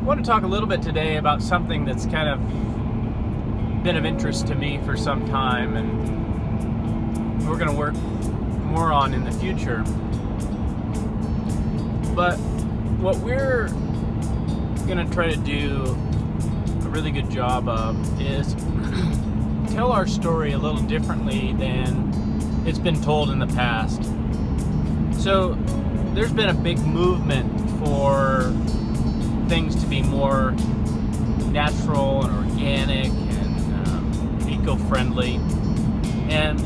want to talk a little bit today about something that's kind of been of interest to me for some time, and we're going to work more on in the future. But what we're going to try to do a really good job of is tell our story a little differently than it's been told in the past. So there's been a big movement for things to be more natural and organic and eco-friendly, and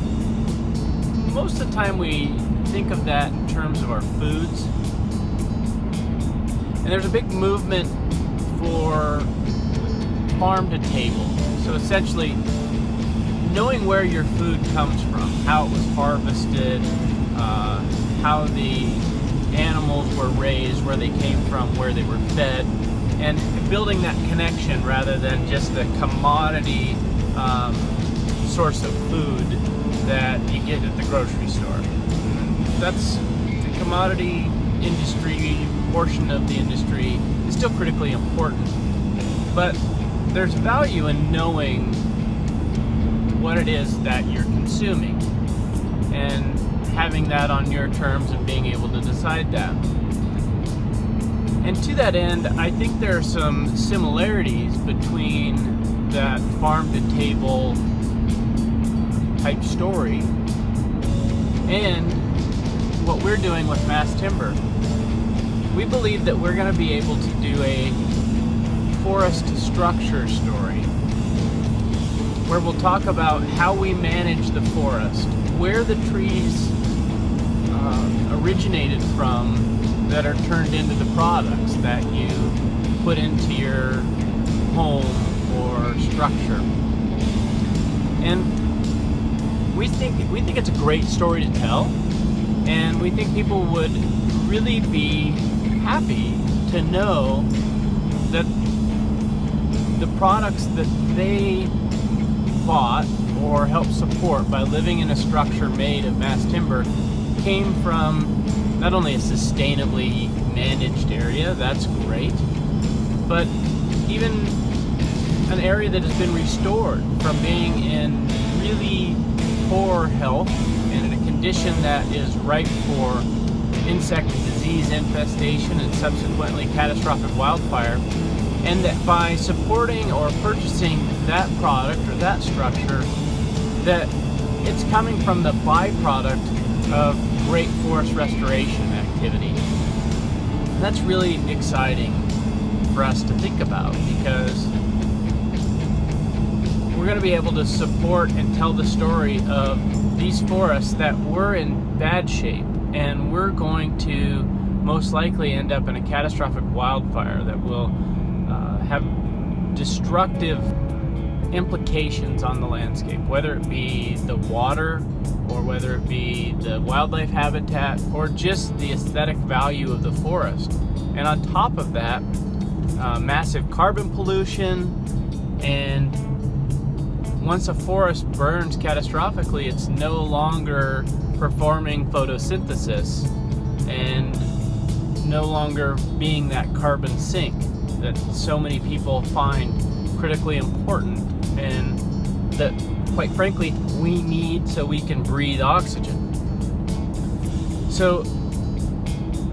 most of the time we think of that in terms of our foods. And there's a big movement for farm to table. So essentially, knowing where your food comes from, how it was harvested, how the animals were raised, where they came from, where they were fed, and building that connection rather than just the commodity source of food that you get at the grocery store. That's the commodity industry portion of the industry is still critically important, but there's value in knowing what it is that you're consuming and having that on your terms and being able to decide that. And to that end, I think there are some similarities between that farm to table type story and what we're doing with mass timber. We believe that we're going to be able to do a forest structure story where we'll talk about how we manage the forest, where the trees originated from that are turned into the products that you put into your home or structure. And we think it's a great story to tell, and we think people would really be happy to know that the products that they bought or helped support by living in a structure made of mass timber came from not only a sustainably managed area, that's great, but even an area that has been restored from being in really poor health and in a condition that is ripe for insect and disease infestation and subsequently catastrophic wildfire, and that by supporting or purchasing that product or that structure, that it's coming from the byproduct of great forest restoration activity. And that's really exciting for us to think about, because we're going to be able to support and tell the story of these forests that were in bad shape, and we're going to most likely end up in a catastrophic wildfire that will have destructive implications on the landscape, whether it be the water or whether it be the wildlife habitat or just the aesthetic value of the forest. And on top of that, massive carbon pollution, and once a forest burns catastrophically, it's no longer performing photosynthesis and no longer being that carbon sink that so many people find critically important and that, quite frankly, we need so we can breathe oxygen. So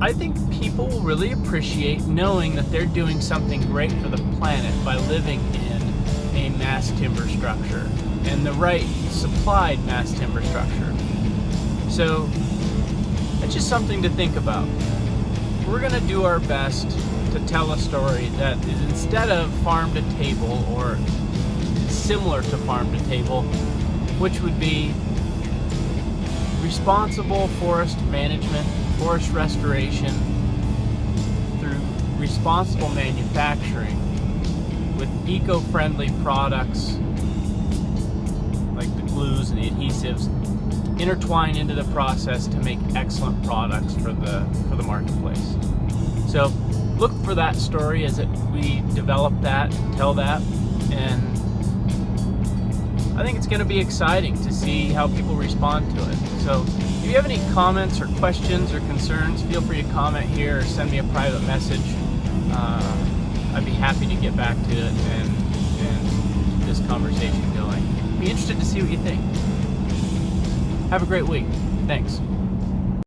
I think people will really appreciate knowing that they're doing something great for the planet by living in a mass timber structure, and the right supplied mass timber structure. So it's just something to think about. We're going to do our best to tell a story that is, instead of farm to table or similar to farm to table, which would be responsible forest management, forest restoration through responsible manufacturing with eco-friendly products like the glues and the adhesives intertwined into the process to make excellent products for the marketplace. So look for that story as we develop that, tell that, and I think it's going to be exciting to see how people respond to it. So if you have any comments or questions or concerns, feel free to comment here or send me a private message. I'd be happy happy to get back to it and keep this conversation going. Be interested to see what you think. Have a great week. Thanks.